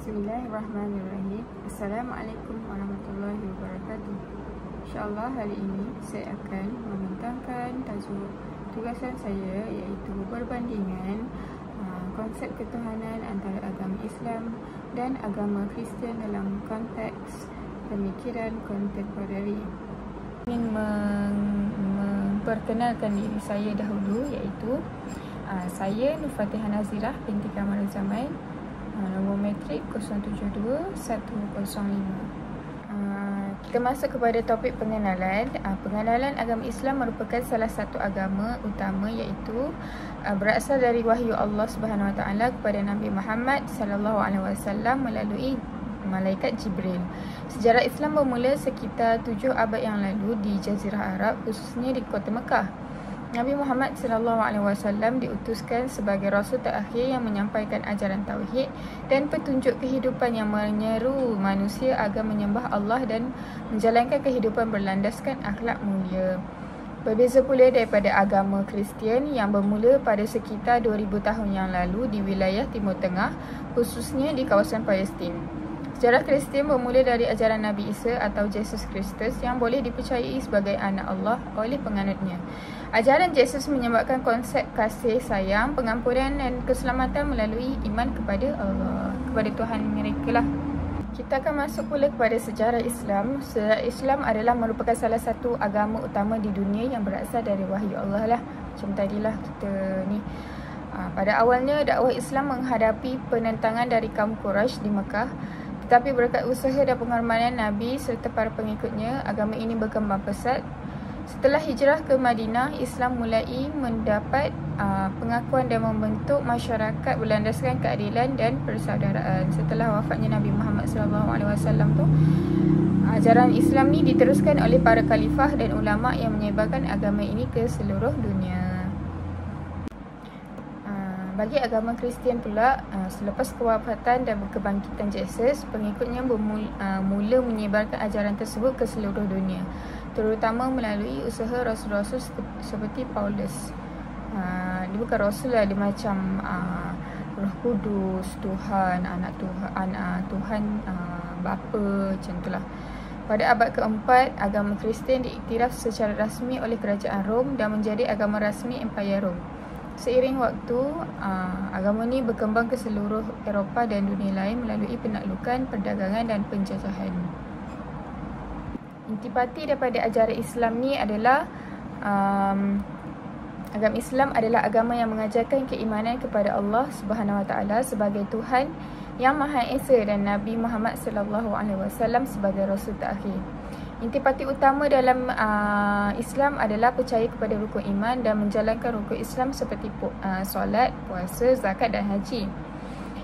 Bismillahirrahmanirrahim. Assalamualaikum warahmatullahi wabarakatuh. InsyaAllah hari ini saya akan membentangkan tajuk tugasan saya, iaitu perbandingan konsep ketuhanan antara agama Islam dan agama Kristian dalam konteks pemikiran kontemporari. Ingin memperkenalkan diri saya dahulu, iaitu saya Nur Fatihah Nazirah binti Kamarul Zaman, nombor matrik 072105. Kita masuk kepada topik pengenalan. Pengenalan agama Islam merupakan salah satu agama utama, iaitu berasal dari wahyu Allah Subhanahu Wa Taala kepada Nabi Muhammad sallallahu alaihi wasallam melalui malaikat Jibril. Sejarah Islam bermula sekitar 7 abad yang lalu di Jazirah Arab, khususnya di kota Mekah. Nabi Muhammad SAW diutuskan sebagai Rasul terakhir yang menyampaikan ajaran tauhid dan petunjuk kehidupan yang menyeru manusia agar menyembah Allah dan menjalankan kehidupan berlandaskan akhlak mulia. Berbeza pula daripada agama Kristian yang bermula pada sekitar 2000 tahun yang lalu di wilayah Timur Tengah, khususnya di kawasan Palestin. Sejarah Kristian bermula dari ajaran Nabi Isa atau Yesus Kristus yang boleh dipercayai sebagai anak Allah oleh penganutnya. Ajaran Yesus menyebabkan konsep kasih sayang, pengampunan dan keselamatan melalui iman kepada Allah, kepada Tuhan mereka lah. Kita akan masuk pula kepada sejarah Islam. Sejarah Islam adalah merupakan salah satu agama utama di dunia yang berasal dari wahyu Allah lah. Macam tadilah kita ni. Pada awalnya dakwah Islam menghadapi penentangan dari kaum Quraisy di Mekah. Tetapi berkat usaha dan pengorbanan Nabi serta para pengikutnya, agama ini berkembang pesat. Setelah hijrah ke Madinah, Islam mulai mendapat pengakuan dan membentuk masyarakat berlandaskan keadilan dan persaudaraan. Setelah wafatnya Nabi Muhammad SAW tu, ajaran Islam ni diteruskan oleh para khalifah dan ulama yang menyebarkan agama ini ke seluruh dunia. Bagi agama Kristian pula, selepas kewafatan dan kebangkitan Yesus, pengikutnya mula menyebarkan ajaran tersebut ke seluruh dunia, terutama melalui usaha rasul-rasul seperti Paulus. Dia bukan rasul lah, dia macam Roh Kudus, Tuhan, anak Tuhan, Bapa, macam itulah. Pada abad keempat, agama Kristian diiktiraf secara rasmi oleh kerajaan Rom dan menjadi agama rasmi Empayar Rom. Seiring waktu, agama ini berkembang ke seluruh Eropah dan dunia lain melalui penaklukan, perdagangan dan penjajahan. Intipati daripada ajaran Islam ni adalah agama Islam adalah agama yang mengajarkan keimanan kepada Allah Subhanahu Wa Taala sebagai Tuhan yang Maha Esa dan Nabi Muhammad sallallahu alaihi wasallam sebagai Rasul terakhir. Intipati utama dalam Islam adalah percaya kepada rukun iman dan menjalankan rukun Islam seperti solat, puasa, zakat dan haji.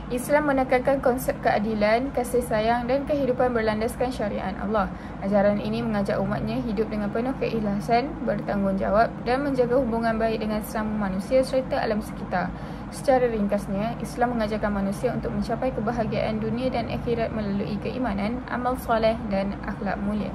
Islam menekankan konsep keadilan, kasih sayang dan kehidupan berlandaskan syariat Allah. Ajaran ini mengajak umatnya hidup dengan penuh keikhlasan, bertanggungjawab dan menjaga hubungan baik dengan sesama manusia serta alam sekitar. Secara ringkasnya, Islam mengajarkan manusia untuk mencapai kebahagiaan dunia dan akhirat melalui keimanan, amal soleh dan akhlak mulia.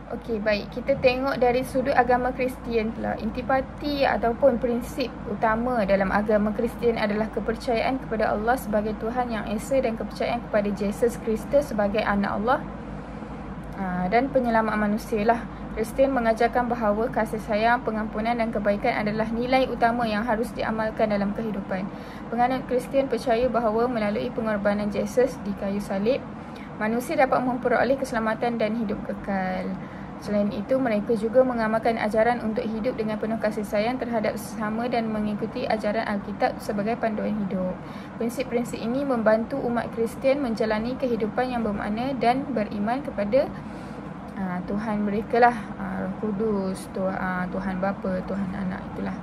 Okey, baik. Kita tengok dari sudut agama Kristian pula. Intipati ataupun prinsip utama dalam agama Kristian adalah kepercayaan kepada Allah sebagai Tuhan yang Esa dan kepercayaan kepada Yesus Kristus sebagai anak Allah dan penyelamat manusia lah. Kristian mengajarkan bahawa kasih sayang, pengampunan dan kebaikan adalah nilai utama yang harus diamalkan dalam kehidupan. Penganut Kristian percaya bahawa melalui pengorbanan Yesus di kayu salib, manusia dapat memperoleh keselamatan dan hidup kekal. Selain itu, mereka juga mengamalkan ajaran untuk hidup dengan penuh kasih sayang terhadap sesama dan mengikuti ajaran Alkitab sebagai panduan hidup. Prinsip-prinsip ini membantu umat Kristian menjalani kehidupan yang bermakna dan beriman kepada Tuhan mereka lah, Roh Kudus, Tuhan Bapa, Tuhan Anak, itulah.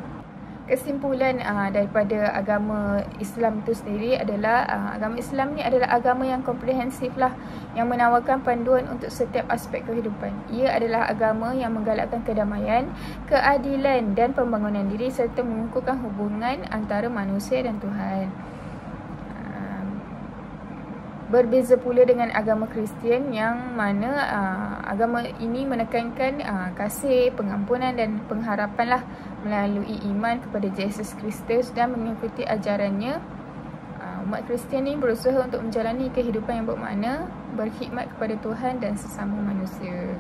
Kesimpulan daripada agama Islam itu sendiri adalah agama Islam ni adalah agama yang komprehensif lah, yang menawarkan panduan untuk setiap aspek kehidupan. Ia adalah agama yang menggalakkan kedamaian, keadilan dan pembangunan diri serta mengukuhkan hubungan antara manusia dan Tuhan. Berbeza pula dengan agama Kristian yang mana agama ini menekankan kasih, pengampunan dan pengharapan lah melalui iman kepada Yesus Kristus dan mengikuti ajarannya. Umat Kristian ni berusaha untuk menjalani kehidupan yang bermakna, berkhidmat kepada Tuhan dan sesama manusia.